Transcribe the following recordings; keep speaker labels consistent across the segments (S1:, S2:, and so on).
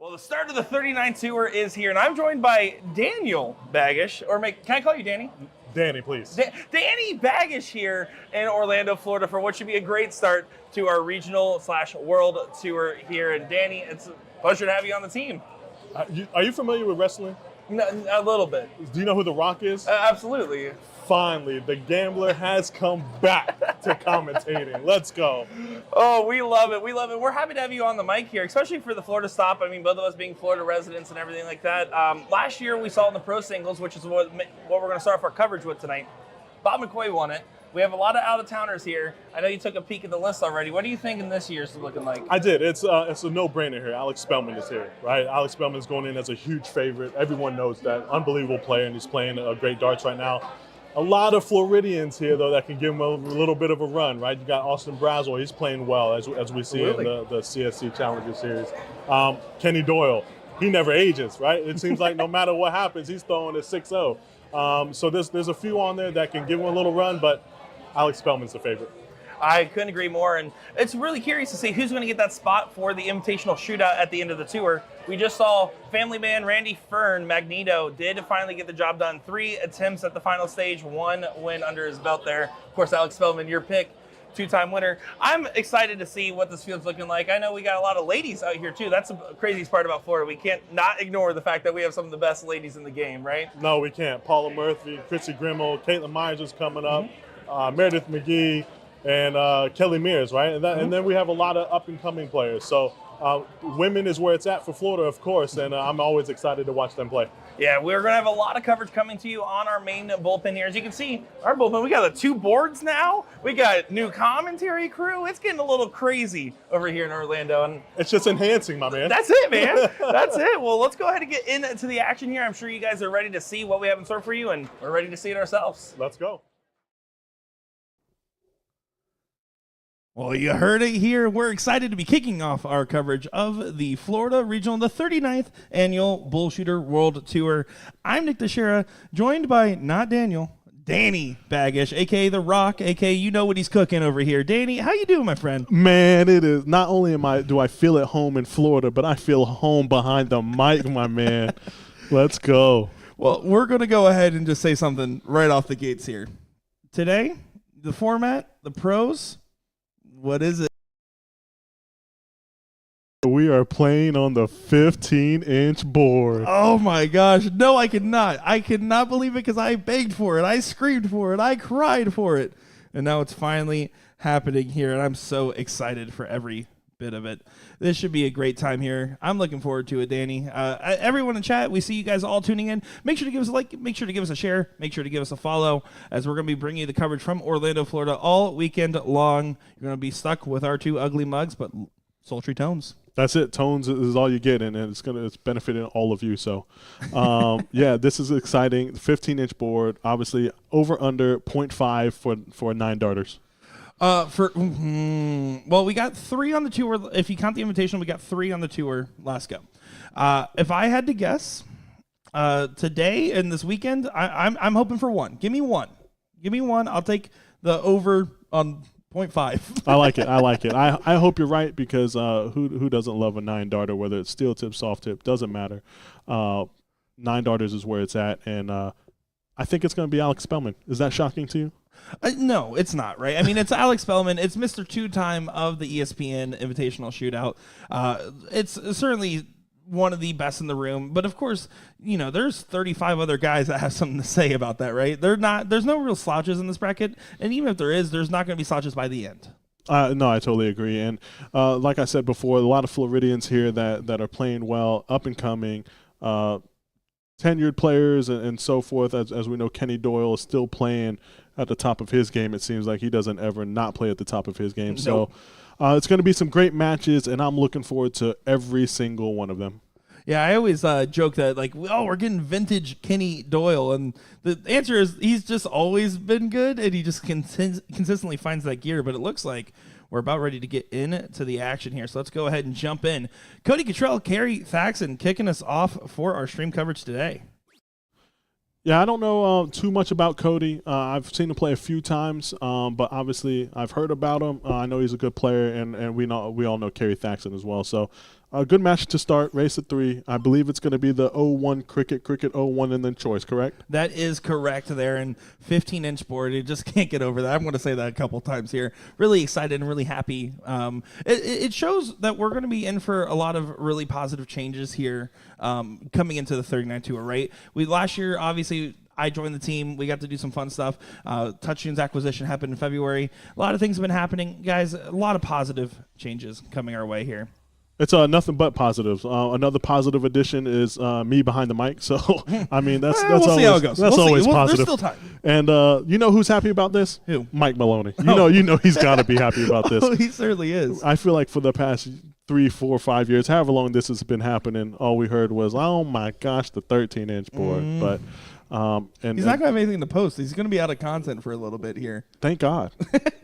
S1: Well, the start of the 39 Tour is here, and I'm joined by Daniel Baggish, can I call you Danny?
S2: Danny, please.
S1: Danny Baggish here in Orlando, Florida, for what should be a great start to our regional/world tour here. And Danny, it's a pleasure to have you on the team.
S2: Are you familiar with wrestling?
S1: A little bit.
S2: Do you know who The Rock is?
S1: Absolutely.
S2: Finally, the gambler has come back to commentating. Let's go.
S1: Oh, we love it. We love it. We're happy to have you on the mic here, especially for the Florida stop. I mean, both of us being Florida residents and everything like that. Last year, we saw in the pro singles, which is what we're going to start off our coverage with tonight. Bob McCoy won it. We have a lot of out-of-towners here. I know you took a peek at the list already. What are you thinking this year's looking like?
S2: I did. It's a no-brainer here. Alex Spellman is here, right? Alex Spellman is going in as a huge favorite. Everyone knows that. Unbelievable player, and he's playing a great darts right now. A lot of Floridians here, though, that can give him a little bit of a run, right? You got Austin Braswell. He's playing well, as we see in the CSC Challenger Series. Kenny Doyle, he never ages, right? It seems like no matter what happens, he's throwing a 6-0. So there's a few on there that can give him a little run, but Alex Spellman's the favorite.
S1: I couldn't agree more, and it's really curious to see who's going to get that spot for the Invitational Shootout at the end of the tour. We just saw family man Randy Fern, Magneto, did finally get the job done. 3 attempts at the final stage, 1 win under his belt there. Of course, Alex Spellman, your pick, 2-time winner. I'm excited to see what this field's looking like. I know we got a lot of ladies out here, too. That's the craziest part about Florida. We can't not ignore the fact that we have some of the best ladies in the game, right?
S2: No, we can't. Paula Murphy, Chrissy Grimmel, Caitlin Myers is coming up, Meredith McGee, and Kelly Mears, right? And then we have a lot of up-and-coming players. So women is where it's at for Florida, of course, and I'm always excited to watch them play.
S1: Yeah, we're going to have a lot of coverage coming to you on our main bullpen here. As you can see, our bullpen, we got the 2 boards now. We got new commentary crew. It's getting a little crazy over here in Orlando. And
S2: it's just enhancing, my man.
S1: That's it, man. That's it. Well, let's go ahead and get into the action here. I'm sure you guys are ready to see what we have in store for you, and we're ready to see it ourselves.
S2: Let's go.
S3: Well, you heard it here. We're excited to be kicking off our coverage of the Florida Regional, the 39th Annual BullShooter World Tour. I'm Nick Teixeira, joined by not Daniel, Danny Baggish, a.k.a. The Rock, a.k.a. you know what he's cooking over here. Danny, how you doing, my friend?
S2: Man, it is. Not only do I feel at home in Florida, but I feel home behind the mic, my man. Let's go.
S3: Well, we're going to go ahead and just say something right off the gates here. Today, the format, the pros, what is it?
S2: We are playing on the 15-inch board.
S3: Oh, my gosh. No, I could not. I could not believe it because I begged for it. I screamed for it. I cried for it. And now it's finally happening here, and I'm so excited for every bit of it. This should be a great time here. I'm looking forward to it, Danny. Everyone in chat, we see you guys all tuning in. Make sure to give us a like. Make sure to give us a share. Make sure to give us a follow, as we're going to be bringing you the coverage from Orlando, Florida all weekend long. You're going to be stuck with our 2 ugly mugs, but sultry tones.
S2: That's it. Tones is all you get, and it's benefiting all of you. So, yeah, this is exciting. 15-inch board, obviously over under 0.5 for 9 darters.
S3: Well, we got 3 on the tour. If you count the invitation, we got 3 on the tour last go. If I had to guess, today and this weekend, I'm hoping for 1. Give me 1. Give me 1. I'll take the over on 0.5.
S2: I like it. I like it. I hope you're right, because who doesn't love a 9 darter, whether it's steel tip, soft tip, doesn't matter. 9 darters is where it's at, and I think it's going to be Alex Spellman. Is that shocking to you?
S3: No, it's not, right? I mean, it's Alex Spellman. It's Mr. 2-time of the ESPN Invitational Shootout. It's certainly one of the best in the room. But, of course, you know, there's 35 other guys that have something to say about that, right? There's no real slouches in this bracket. And even if there is, there's not going to be slouches by the end.
S2: No, I totally agree. And like I said before, a lot of Floridians here that are playing well, up and coming, tenured players and so forth. As we know, Kenny Doyle is still playing at the top of his game. It seems like he doesn't ever not play at the top of his game.
S3: Nope.
S2: So it's going to be some great matches, and I'm looking forward to every single one of them.
S3: Yeah, I always joke that, like, oh, we're getting vintage Kenny Doyle. And the answer is he's just always been good, and he just consistently finds that gear. But it looks like we're about ready to get into the action here. So let's go ahead and jump in. Cody Cottrell, Carrie Thaxton kicking us off for our stream coverage today.
S2: Yeah, I don't know too much about Cody. I've seen him play a few times, but obviously I've heard about him. I know he's a good player, and we all know Carrie Thaxton as well. So A good match to start, race at 3. I believe it's going to be the 0-1 cricket 0-1, and then choice, correct?
S3: That is correct there, and 15-inch board. You just can't get over that. I'm going to say that a couple times here. Really excited and really happy. It shows that we're going to be in for a lot of really positive changes here coming into the 39 Tour, right? Last year, obviously, I joined the team. We got to do some fun stuff. Touchtunes acquisition happened in February. A lot of things have been happening. Guys, a lot of positive changes coming our way here.
S2: It's nothing but positives. Another positive addition is me behind the mic. So, I mean, that's
S3: we'll
S2: always,
S3: see how it goes.
S2: That's always positive.
S3: There's still time.
S2: And you know who's happy about this?
S3: Who?
S2: Mike Maloney. You know he's got to be happy about this.
S3: Oh, he certainly is.
S2: I feel like for the past 3, 4, 5 years, however long this has been happening, all we heard was, oh, my gosh, the 13-inch board. But and
S3: he's not going to have anything to post. He's going to be out of content for a little bit here.
S2: Thank God.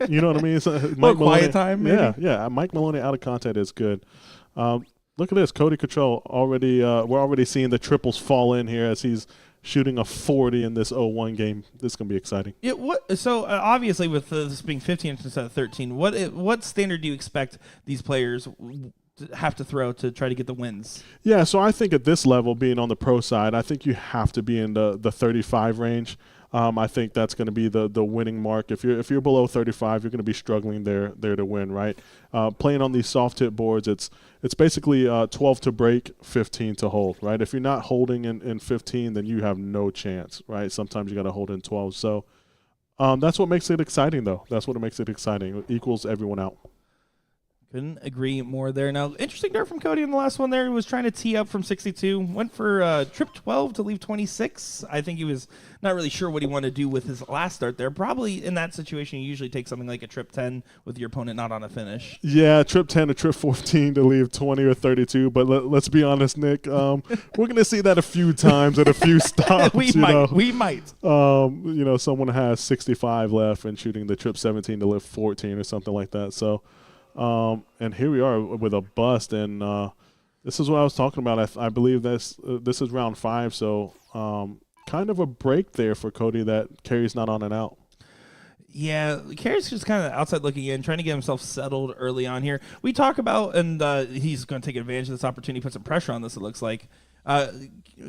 S2: You know what I mean? So,
S3: Mike quiet time, maybe?
S2: Yeah. Mike Maloney out of content is good. Look at this. Cody Cottrell already. We're already seeing the triples fall in here as he's shooting a 40 in this 0-1 game. This is going to be exciting.
S3: Yeah. So obviously with this being 15 instead of 13, what standard do you expect these players to have to throw to try to get the wins?
S2: Yeah. So I think at this level, being on the pro side, I think you have to be in the 35 range. I think that's going to be the winning mark. If you're below 35, you're going to be struggling there to win, right? Playing on these soft tip boards, it's basically 12 to break, 15 to hold, right? If you're not holding in 15, then you have no chance, right? Sometimes you got to hold in 12. So that's what makes it exciting, though. That's what makes it exciting. It equals everyone out.
S3: Couldn't agree more there. Now, interesting dart from Cody in the last one there. He was trying to tee up from 62. Went for trip 12 to leave 26. I think he was not really sure what he wanted to do with his last start there. Probably in that situation, you usually take something like a trip 10 with your opponent not on a finish.
S2: Yeah, trip 10 to trip 14 to leave 20 or 32. But let's be honest, Nick. We're going to see that a few times at a few stops.
S3: We might.
S2: Someone has 65 left and shooting the trip 17 to live 14 or something like that. So. And here we are with a bust, and this is what I was talking about. I believe this is round 5, so kind of a break there for Cody that Carey's not on and out.
S3: Yeah, Carey's just kind of outside looking in, trying to get himself settled early on here. We talk about, and he's going to take advantage of this opportunity, put some pressure on this, it looks like.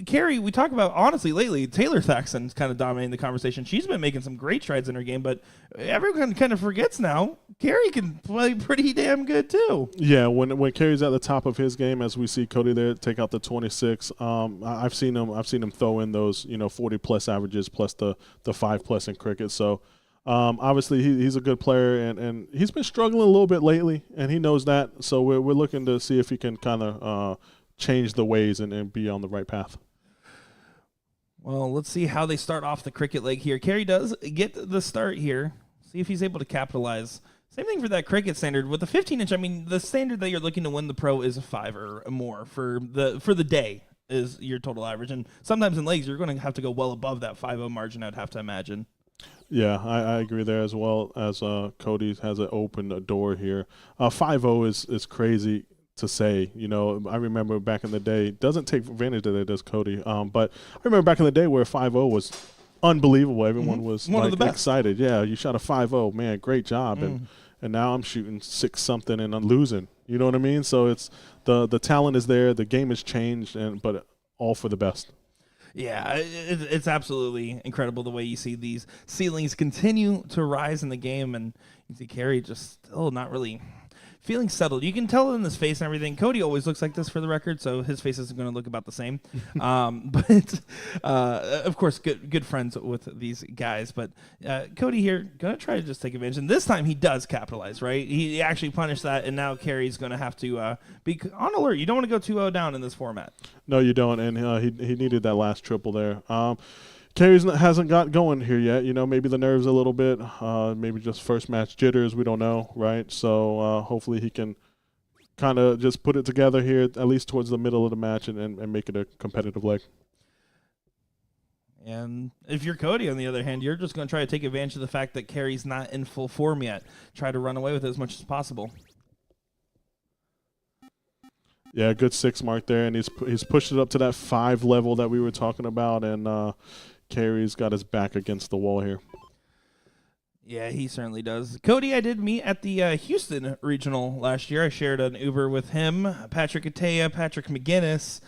S3: Carey, we talk about, honestly, lately, Taylor Thaxton's kind of dominating the conversation. She's been making some great strides in her game, but everyone kind of forgets now, Carey can play pretty damn good, too. Yeah,
S2: when Carey's at the top of his game, as we see Cody there take out the 26, I've seen him throw in those 40-plus averages plus the 5-plus in cricket, so obviously he's a good player, and he's been struggling a little bit lately, and he knows that, so we're looking to see if he can kind of change the ways and be on the right path.
S3: Well, let's see how they start off the cricket leg here. Carey does get the start here. See if he's able to capitalize. Same thing for that cricket standard. With the 15-inch, I mean, the standard that you're looking to win the pro is a 5 or more for the day is your total average. And sometimes in legs, you're going to have to go well above that 5-0 margin, I'd have to imagine.
S2: Yeah, I agree there as well, as Cody has an open door here. 5-0 is crazy to say. I remember back in the day, doesn't take advantage of that, does Cody. But I remember back in the day where 5-0 was unbelievable. Everyone was
S3: one of the best.
S2: Excited. Yeah, you shot a 5-0, man, great job. And now I'm shooting 6-something and I'm losing. You know what I mean? So it's the talent is there, the game has changed, but all for the best.
S3: Yeah, it's absolutely incredible the way you see these ceilings continue to rise in the game, and you see Carey just still not really feeling settled. You can tell in his face and everything. Cody always looks like this for the record, so his face isn't going to look about the same. But of course, good friends with these guys. But Cody here going to try to just take advantage, and this time he does capitalize. Right, he actually punished that, and now Carey's going to have to be on alert. You don't want to go 2-0 down in this format.
S2: No, you don't, and he needed that last triple there. Carey hasn't got going here yet. Maybe the nerves a little bit. Maybe just first match jitters. We don't know, right? So hopefully he can kind of just put it together here, at least towards the middle of the match, and make it a competitive leg.
S3: And if you're Cody, on the other hand, you're just going to try to take advantage of the fact that Carey's not in full form yet. Try to run away with it as much as possible.
S2: Yeah, good 6 mark there, and he's pushed it up to that 5 level that we were talking about, and Carey's got his back against the wall here.
S3: Yeah, he certainly does. Cody, I did meet at the Houston Regional last year. I shared an Uber with him, Patrick Atea, Patrick McGinnis,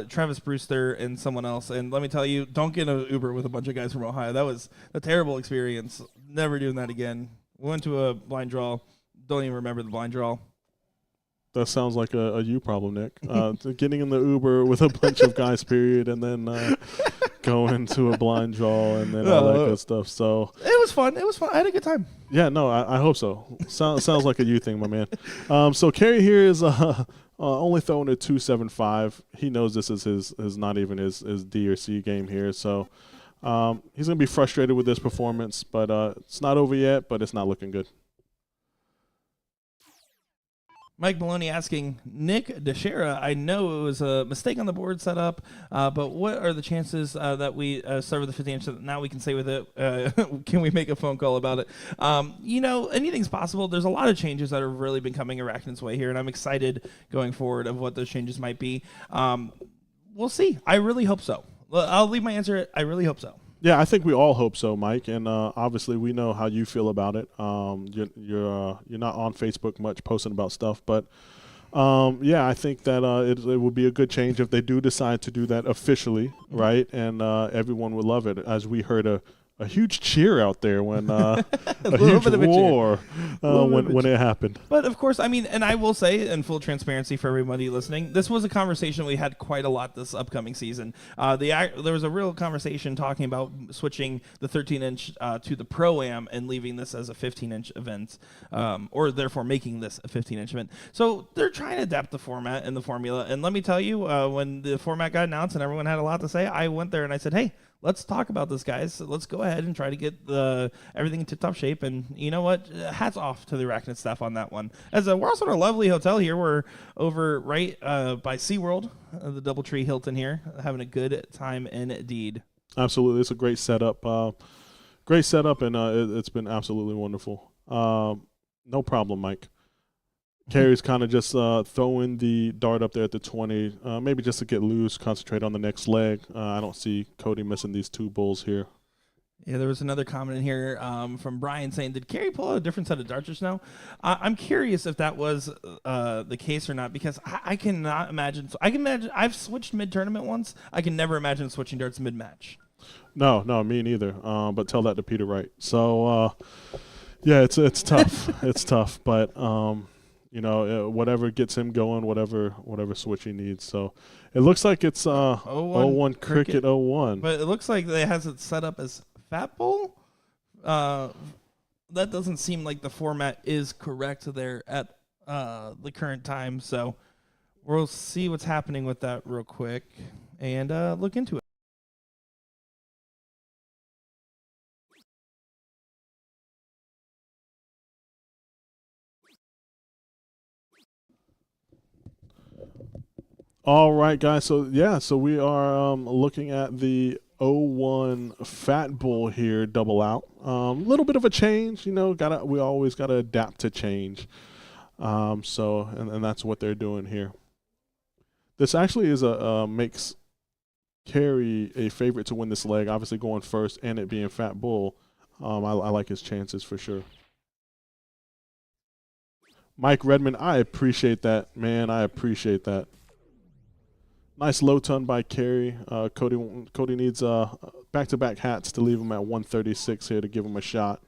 S3: Travis Brewster, and someone else. And let me tell you, don't get an Uber with a bunch of guys from Ohio. That was a terrible experience. Never doing that again. We went to a blind draw. Don't even remember the blind draw.
S2: That sounds like a you problem, Nick. Getting in the Uber with a bunch of guys, period, and then going to a blind draw and then all that good stuff. So
S3: it was fun. I had a good time.
S2: Yeah, no, I hope so. Sounds like a you thing, my man. So Kerry here is only throwing a 275. He knows this is his not even his D or C game here. So he's gonna be frustrated with this performance, but it's not over yet. But it's not looking good.
S3: Mike Maloney asking, Nick DeShera, I know it was a mistake on the board setup, but what are the chances that we start with the 50-inch that now we can say with it? Can we make a phone call about it? Anything's possible. There's a lot of changes that have really been coming Arachnid's way here, and I'm excited going forward of what those changes might be. We'll see. I really hope so. I'll leave my answer at I really hope so.
S2: Yeah, I think we all hope so, Mike, and obviously we know how you feel about it. You're not on Facebook much posting about stuff, but I think that it would be a good change if they do decide to do that officially, right? And everyone would love it, as we heard a huge cheer out there when a huge roar when it happened.
S3: But of course, I mean, and I will say, in full transparency for everybody listening, this was a conversation we had quite a lot this upcoming season. There was a real conversation talking about switching the 13-inch to the Pro-Am and leaving this as a 15-inch event, or therefore making this a 15-inch event. So they're trying to adapt the format and the formula. And let me tell you, when the format got announced and everyone had a lot to say, I went there and I said, hey, let's talk about this, guys. So let's go ahead and try to get everything in tip-top shape. And you know what? Hats off to the Arachnid staff on that one. We're also in a lovely hotel here. We're over right by SeaWorld, the DoubleTree Hilton here, having a good time indeed.
S2: Absolutely. It's a great setup. And it's been absolutely wonderful. No problem, Mike. Kerry's kind of just throwing the dart up there at the 20, maybe just to get loose, concentrate on the next leg. I don't see Cody missing these two bulls here.
S3: Yeah, there was another comment in here from Brian saying, did Kerry pull out a different set of darts just now? I'm curious if that was the case or not, because I cannot imagine. So I can imagine I've switched mid-tournament once. I can never imagine switching darts mid-match.
S2: No, me neither. But tell that to Peter Wright. So, it's tough. It's tough, but whatever gets him going, whatever switch he needs. So it looks like it's 01 Cricket 01.
S3: But it looks like it has it set up as Fat Bowl. That doesn't seem like the format is correct there at the current time. So we'll see what's happening with that real quick and look into it.
S2: All right, guys. So we are looking at the 01 Fat Bull here, double out. Little bit of a change, we always gotta adapt to change. And that's what they're doing here. This actually is makes Kerry a favorite to win this leg. Obviously going first and it being Fat Bull. I like his chances for sure. Mike Redmond, I appreciate that, man. I appreciate that. Nice low ton by Kerry. Cody needs back-to-back hats to leave him at 136 here to give him a shot.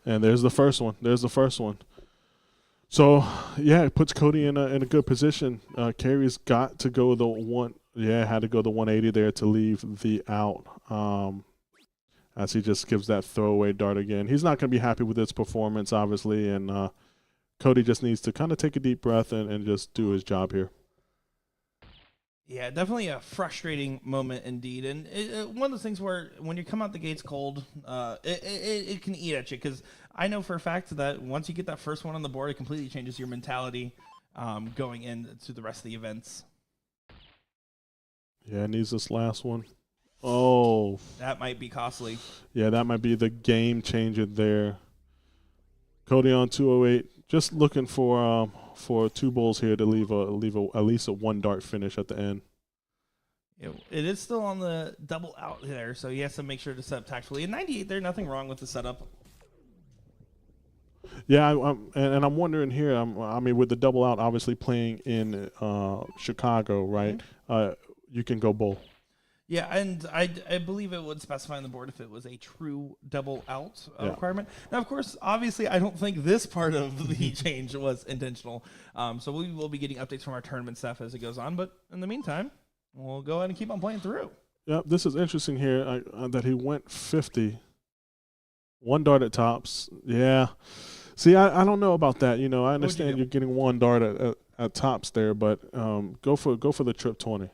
S2: And there's the first one. So, it puts Cody in a good position. Kerry's got to go had to go the 180 there to leave the out. As he just gives that throwaway dart again. He's not going to be happy with his performance, obviously, and Cody just needs to kind of take a deep breath and just do his job here.
S3: Yeah, definitely a frustrating moment indeed. And one of those things where when you come out the gates cold, it can eat at you, because I know for a fact that once you get that first one on the board, it completely changes your mentality going into the rest of the events.
S2: Yeah, it needs this last one. Oh.
S3: That might be costly.
S2: Yeah, that might be the game changer there. Cody on 208, just looking for two bulls here to leave at least a one dart finish at the end.
S3: It is still on the double out there, so he has to make sure to set up tactfully. In 98, there's nothing wrong with the setup.
S2: Yeah, I'm wondering here. I mean, with the double out, obviously playing in Chicago, right? You can go bull.
S3: Yeah, and I believe it would specify on the board if it was a true double out requirement. Now, of course, obviously, I don't think this part of the change was intentional. So we will be getting updates from our tournament staff as it goes on. But in the meantime, we'll go ahead and keep on playing through.
S2: Yeah, this is interesting here that he went 50. One dart at tops. Yeah. See, I don't know about that. You know, I understand you're getting one dart at tops there, but go for the trip 20.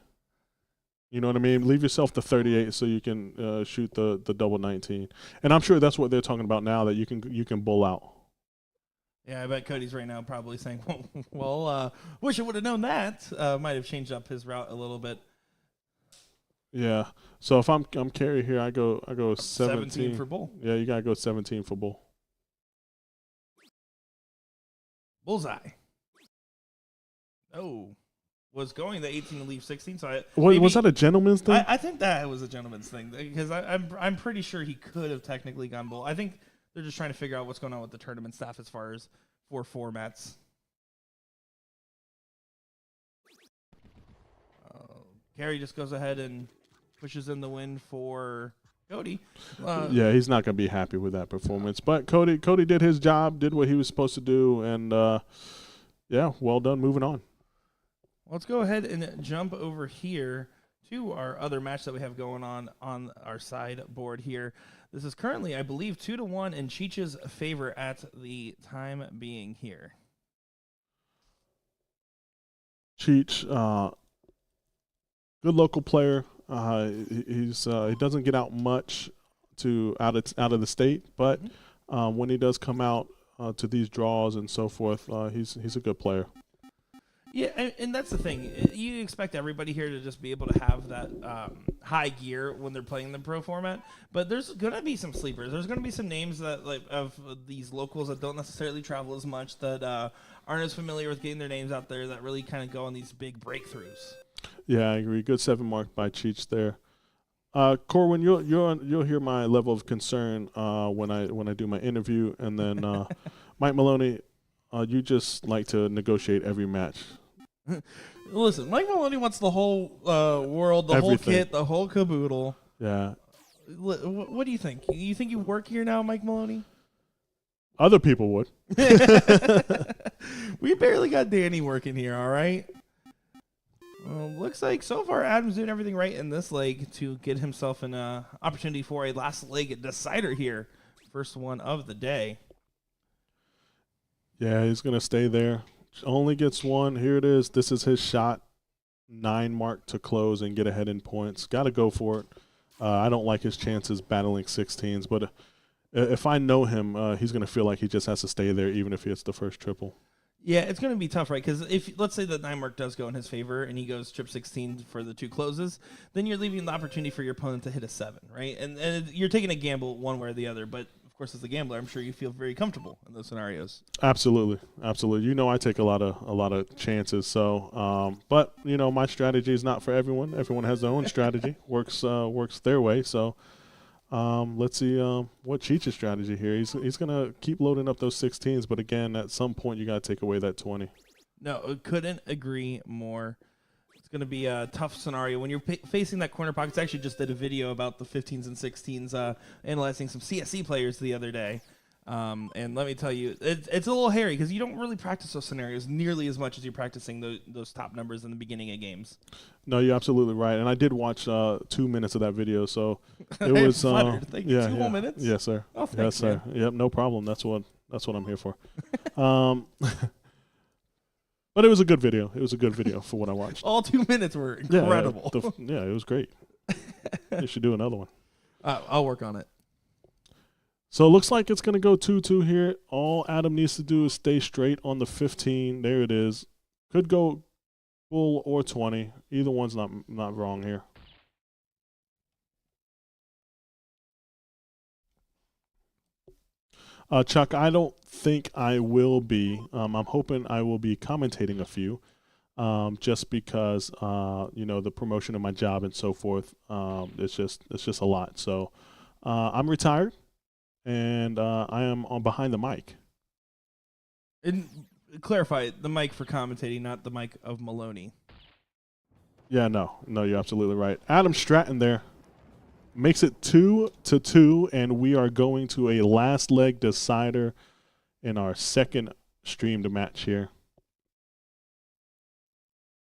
S2: You know what I mean? Leave yourself the 38 so you can shoot the double 19. And I'm sure that's what they're talking about now, that you can bull out.
S3: Yeah, I bet Cody's right now probably saying, well, wish I would have known that. Might have changed up his route a little bit.
S2: Yeah. So if I'm carry here, I go 17
S3: for bull.
S2: Yeah, you gotta go 17 for bull.
S3: Bullseye. Oh. Was going the 18 to leave 16, so
S2: was that a gentleman's thing?
S3: I think that was a gentleman's thing because I'm pretty sure he could have technically gone bull. I think they're just trying to figure out what's going on with the tournament staff as far as for formats. Gary just goes ahead and pushes in the win for Cody.
S2: Yeah, he's not gonna be happy with that performance, but Cody did his job, did what he was supposed to do, and yeah, well done. Moving on.
S3: Let's go ahead and jump over here to our other match that we have going on our side board here. This is currently, I believe, 2-1 in Cheich's favor at the time being here.
S2: Cheich, good local player. He doesn't get out much out of the state, but when he does come out to these draws and so forth, he's a good player.
S3: Yeah, and that's the thing. You expect everybody here to just be able to have that high gear when they're playing the pro format, but there's going to be some sleepers. There's going to be some names that of these locals that don't necessarily travel as much, that aren't as familiar with getting their names out there, that really kind of go on these big breakthroughs. Yeah,
S2: I agree. Good 7 mark by Cheich there. Corwin, you'll hear my level of concern when I do my interview, and then Mike Maloney, you just like to negotiate every match.
S3: Listen, Mike Maloney wants the whole world, the whole kit, the whole caboodle.
S2: Yeah.
S3: What do you think? You think you work here now, Mike Maloney?
S2: Other people would.
S3: We barely got Danny working here, all right? Well, looks like so far Adam's doing everything right in this leg to get himself an opportunity for a last leg decider here. First one of the day.
S2: Yeah, he's going to stay there. Only gets one. Here it is. This is his shot. 9 mark to close and get ahead in points. Got to go for it. I don't like his chances battling 16s, but if I know him, he's going to feel like he just has to stay there even if he hits the first triple.
S3: Yeah, it's going to be tough, right? Because if, let's say, the 9 mark does go in his favor and he goes trip 16 for the 2 closes, then you're leaving the opportunity for your opponent to hit a 7, right? And you're taking a gamble one way or the other, but of course, as a gambler, I'm sure you feel very comfortable in those scenarios.
S2: Absolutely. You know, I take a lot of chances. So, but you know, my strategy is not for everyone. Everyone has their own strategy. Works their way. So, let's see what Cheich's strategy here. He's gonna keep loading up those 16s, but again, at some point, you got to take away that 20.
S3: No, couldn't agree more. Going to be a tough scenario when you're facing that corner pocket. I actually just did a video about the 15s and 16s, analyzing some CSE players the other day. And let me tell you, it's a little hairy because you don't really practice those scenarios nearly as much as you're practicing those top numbers in the beginning of games.
S2: No, you're absolutely right. And I did watch 2 minutes of that video, so it was
S3: Thank you. 2 whole minutes.
S2: Yes, sir.
S3: Oh, thanks, yes, sir.
S2: Man. Yep, no problem. That's what I'm here for. But it was a good video. It was a good video for what I watched.
S3: All 2 minutes were incredible.
S2: Yeah, it was great. You should do another one.
S3: I'll work on it.
S2: So it looks like it's going to go 2-2 here. All Adam needs to do is stay straight on the 15. There it is. Could go bull or 20. Either one's not wrong here. Chuck, I don't think I will be. I'm hoping I will be commentating a few. just because the promotion of my job and so forth. It's just a lot. So I'm retired, and I am on behind the mic.
S3: And clarify, the mic for commentating, not the mic of Maloney.
S2: Yeah, no, you're absolutely right. Adam Stratton there makes it 2-2, and we are going to a last leg decider in our second streamed match here.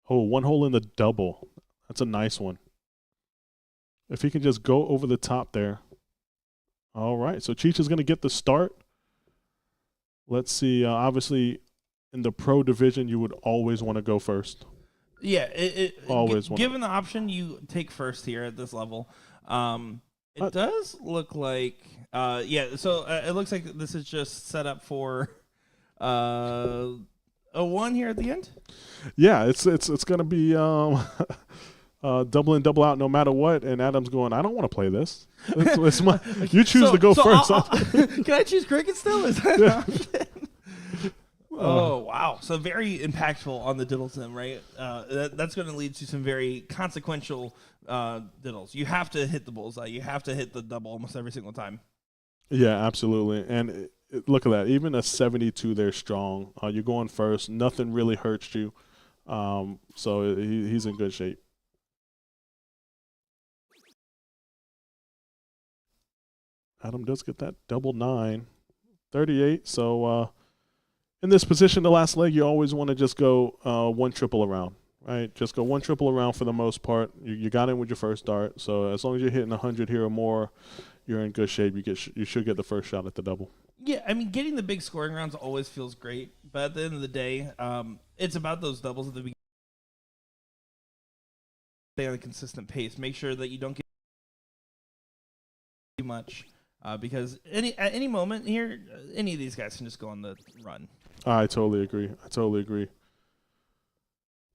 S2: Oh, one hole in the double. That's a nice one. If he can just go over the top there. All right, so Cheich is going to get the start. Let's see. Obviously, in the pro division, you would always want to go first.
S3: Yeah,
S2: always
S3: given the option, you take first here at this level. It does look like, so it looks like this is just set up for a 1 here at the end.
S2: Yeah, it's going to be double in, double out no matter what. And Adam's going, I don't want to play this. You choose to go first.
S3: Can I choose cricket still? Is that an option? Oh, wow. So very impactful on the diddle sim, right? That's going to lead to some very consequential diddles. You have to hit the bullseye. You have to hit the double almost every single time.
S2: Yeah, absolutely. And look at that. Even a 72 there strong. You're going first. Nothing really hurts you. So he's in good shape. Adam does get that double 9. 38. So in this position, the last leg, you always want to just go 1 triple around, right? Just go 1 triple around for the most part. You got in with your first dart. So as long as you're hitting 100 here or more, you're in good shape. You should get the first shot at the double.
S3: Yeah, I mean, getting the big scoring rounds always feels great. But at the end of the day, it's about those doubles at the beginning. Stay on a consistent pace. Make sure that you don't get too much. Because at any moment here, any of these guys can just go on the run.
S2: I totally agree.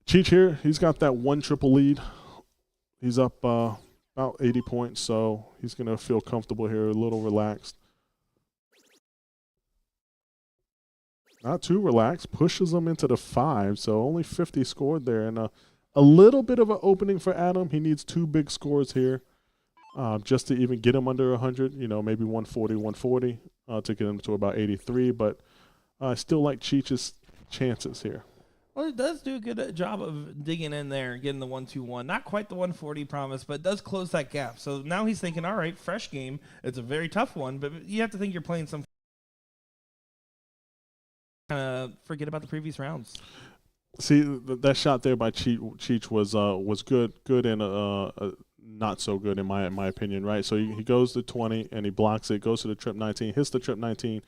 S2: Cheich here, he's got that 1 triple lead. He's up about 80 points, so he's going to feel comfortable here, a little relaxed. Not too relaxed. Pushes him into the 5, so only 50 scored there. And a little bit of an opening for Adam. He needs 2 big scores here. Just to even get him under 100, maybe 140, 140 to get him to about 83. But I still like Cheich's chances here.
S3: Well, it does do a good job of digging in there, getting the 121. Not quite the 140 promise, but it does close that gap. So now he's thinking, all right, fresh game. It's a very tough one, but you have to think you're playing some. Forget about the previous rounds.
S2: See, that shot there by Cheich was good and not so good in my opinion, right? So he goes to 20 and he blocks it, goes to the trip 19, hits the trip 19.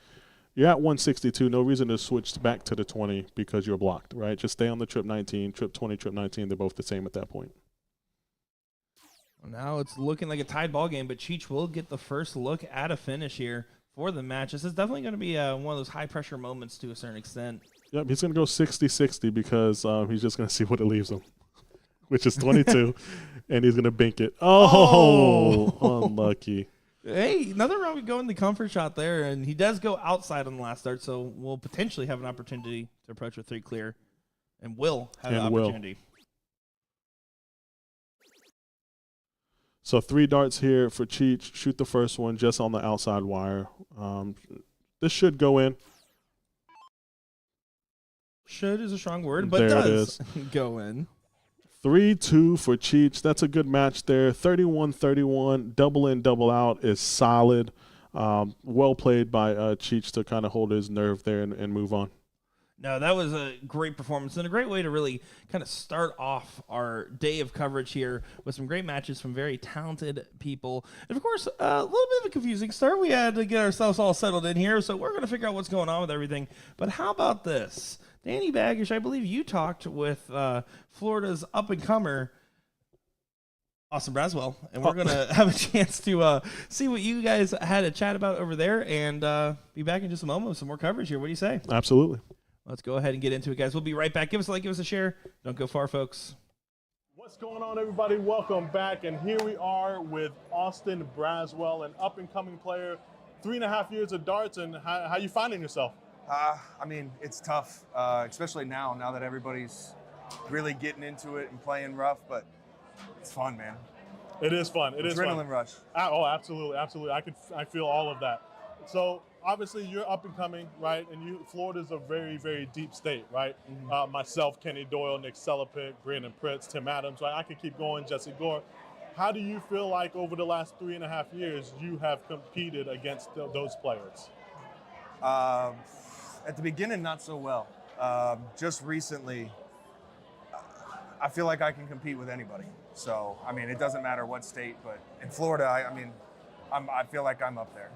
S2: You're at 162. No reason to switch back to the 20 because you're blocked, right? Just stay on the trip 19, trip 20, trip 19. They're both the same at that point.
S3: Well, now it's looking like a tied ball game, but Cheich will get the first look at a finish here for the match. This is definitely going to be one of those high-pressure moments to a certain extent.
S2: Yep, he's going to go 60-60 because he's just going to see what it leaves him, which is 22, and he's going to bink it. Oh, unlucky.
S3: Hey, nothing wrong with going the comfort shot there, and he does go outside on the last start, so we'll potentially have an opportunity to approach with 3 clear, and will have an opportunity.
S2: So 3 darts here for Cheich. Shoot the first one just on the outside wire. This should go in.
S3: Should is a strong word, but
S2: there
S3: does
S2: it is.
S3: Go in.
S2: 3-2 for Cheich. That's a good match there. 31-31. Double in, double out is solid. Well played by Cheich to kind of hold his nerve there and move on.
S3: No, that was a great performance and a great way to really kind of start off our day of coverage here with some great matches from very talented people. And, of course, a little bit of a confusing start. We had to get ourselves all settled in here, so we're going to figure out what's going on with everything. But how about this? Danny Baggish, I believe you talked with Florida's up-and-comer, Austin Braswell, and we're going to have a chance to see what you guys had a chat about over there and be back in just a moment with some more coverage here. What do you say?
S2: Absolutely.
S3: Let's go ahead and get into it, guys. We'll be right back. Give us a like, give us a share. Don't go far, folks.
S2: What's going on, everybody? Welcome back. And here we are with Austin Braswell, an up-and-coming player, 3.5 years of darts. And how you finding yourself?
S4: I mean, it's tough, especially now that everybody's really getting into it and playing rough, but it's fun, man.
S2: It is fun. It is fun.
S4: Adrenaline rush.
S2: Oh, absolutely, absolutely. I feel all of that. So obviously you're up and coming, right? And Florida's a very, very deep state, right?
S4: Mm-hmm.
S2: Myself, Kenny Doyle, Nick Selapik, Brandon Pritz, Tim Adams, right? I could keep going, Jesse Gore. How do you feel like over the last 3.5 years you have competed against those players?
S4: At the beginning, not so well. Just recently, I feel like I can compete with anybody. So, I mean, it doesn't matter what state, but in Florida, I feel like I'm up there.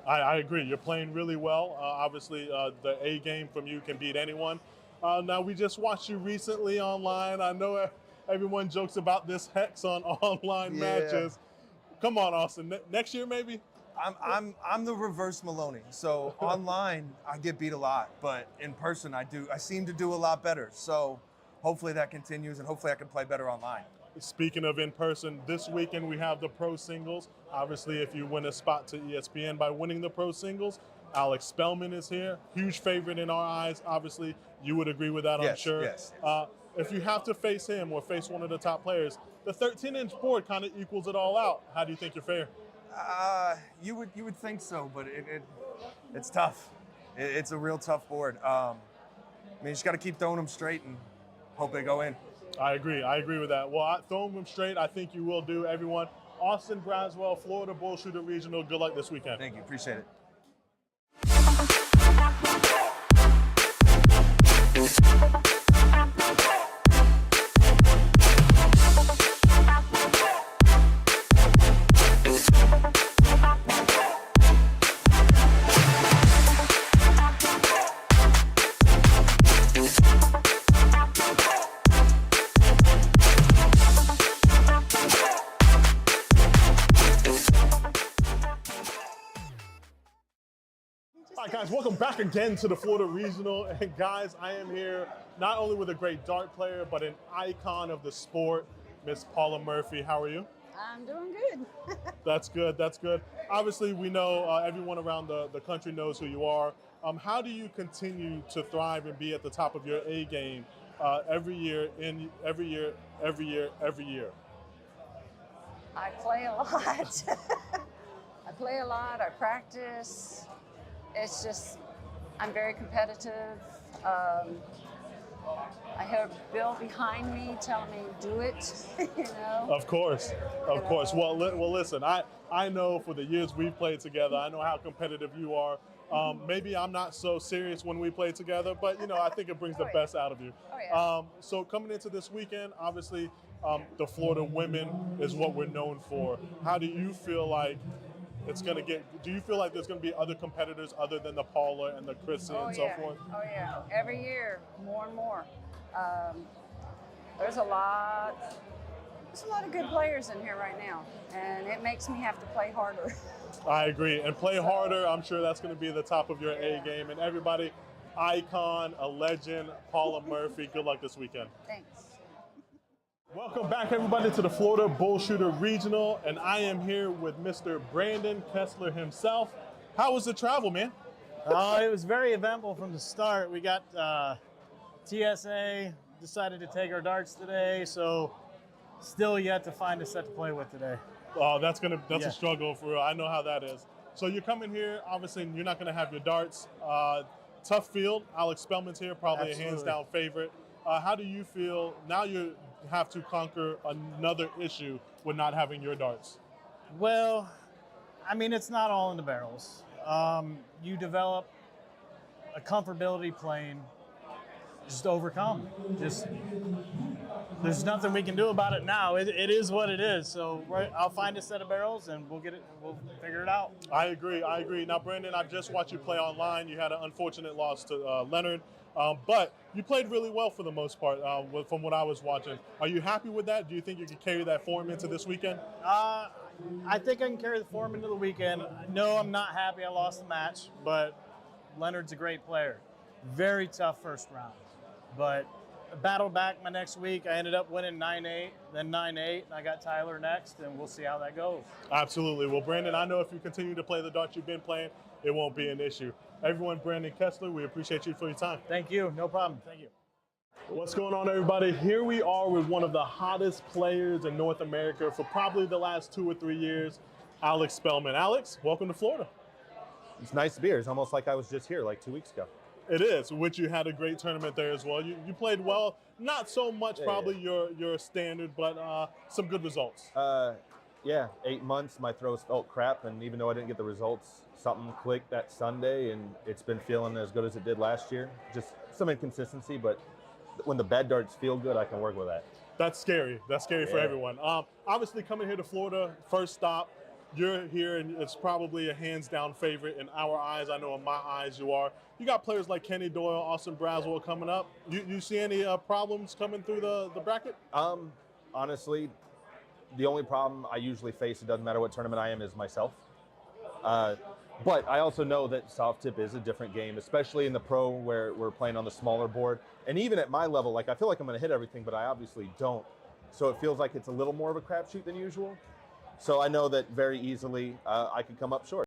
S2: I agree. You're playing really well. Obviously, the A game from you can beat anyone. Now, we just watched you recently online. I know everyone jokes about this hex on online matches. Come on, Austin. Next year, maybe?
S4: I'm the reverse Maloney. So online, I get beat a lot, but in person, I seem to do a lot better. So hopefully that continues, and hopefully I can play better online.
S2: Speaking of in person, this weekend we have the pro singles. Obviously, if you win a spot to ESPN by winning the pro singles, Alex Spellman is here. Huge favorite in our eyes. Obviously, you would agree with that, I'm sure.
S4: Yes.
S2: If you have to face him or face one of the top players, the 13-inch board kind of equals it all out. How do you think you're fair?
S4: You would think so, but it's tough. It's a real tough board. I mean, you just got to keep throwing them straight and hope they go in.
S2: I agree with that. Well, throwing them straight, I think you will do, everyone. Austin Braswell, Florida BullShooter Regional. Good luck this weekend.
S4: Thank you. Appreciate it.
S2: All right, guys, welcome back again to the Florida Regional. And guys, I am here not only with a great dart player, but an icon of the sport, Miss Paula Murphy. How are you?
S5: I'm doing good.
S2: That's good. That's good. Obviously, we know everyone around the country knows who you are. How do you continue to thrive and be at the top of your A game every year?
S5: I play a lot. I play a lot. I practice. It's just, I'm very competitive. I hear Bill behind me telling me, do it, you know?
S2: Of course. Well, listen, I know for the years we've played together, I know how competitive you are. Maybe I'm not so serious when we play together, but, you know, I think it brings the best out of you.
S5: Oh, yeah.
S2: So coming into this weekend, obviously, the Florida women is what we're known for. How do you feel like it's going to get, do you feel like there's going to be other competitors other than the Paula and the Chrissy and so forth?
S5: Oh, yeah. Every year, more and more. There's a lot of good players in here right now, and it makes me have to play harder.
S2: I agree. And play harder, I'm sure that's going to be the top of your A game. And everybody, icon, a legend, Paula Murphy, good luck this weekend.
S5: Thanks.
S2: Welcome back, everybody, to the Florida BullShooter Regional, and I am here with Mr. Brandon Kessler himself. How was the travel, man?
S6: It was very eventful from the start. We got TSA, decided to take our darts today, so still yet to find a set to play with today.
S2: Oh, that's a struggle for real. I know how that is. So you're coming here, obviously you're not going to have your darts. Tough field. Alex Spellman's here, probably
S6: Absolutely.
S2: a hands-down favorite. How do you feel now you have to conquer another issue with not having your darts?
S6: Well, I mean, it's not all in the barrels. You develop a comfortability plane, just overcome. There's nothing we can do about it now. It is what it is. So I'll find a set of barrels and we'll figure it out.
S2: I agree. Now, Brandon, I just watched you play online. You had an unfortunate loss to Leonard. But you played really well for the most part from what I was watching. Are you happy with that? Do you think you can carry that form into this weekend?
S6: I think I can carry the form into the weekend. No, I'm not happy I lost the match, but Leonard's a great player. Very tough first round. But I battled back my next week. I ended up winning 9-8, then 9-8, and I got Tyler next, and we'll see how that goes.
S2: Absolutely. Well, Brandon, I know if you continue to play the darts you've been playing, it won't be an issue. Everyone, Brandon Kessler, we appreciate you for your time.
S6: Thank you. No problem. Thank you.
S2: What's going on, everybody? Here we are with one of the hottest players in North America for probably the last 2 or 3 years, Alex Spellman. Alex, welcome to Florida.
S7: It's nice to be here. It's almost like I was just here like 2 weeks ago.
S2: It is, which you had a great tournament there as well. You played well, not so much probably your standard, but some good results.
S7: Yeah, 8 months, my throws felt crap, and even though I didn't get the results, something clicked that Sunday, and it's been feeling as good as it did last year. Just some inconsistency, but when the bad darts feel good, I can work with that.
S2: That's scary. That's scary for everyone. Obviously, coming here to Florida, first stop, you're here, and it's probably a hands-down favorite in our eyes. I know in my eyes you are. You got players like Kenny Doyle, Austin Braswell coming up. You see any problems coming through the bracket?
S7: Honestly, the only problem I usually face, it doesn't matter what tournament I am, is myself. But I also know that soft tip is a different game, especially in the pro where we're playing on the smaller board. And even at my level, like I feel like I'm going to hit everything, but I obviously don't. So it feels like it's a little more of a crapshoot than usual. So I know that very easily I could come up short.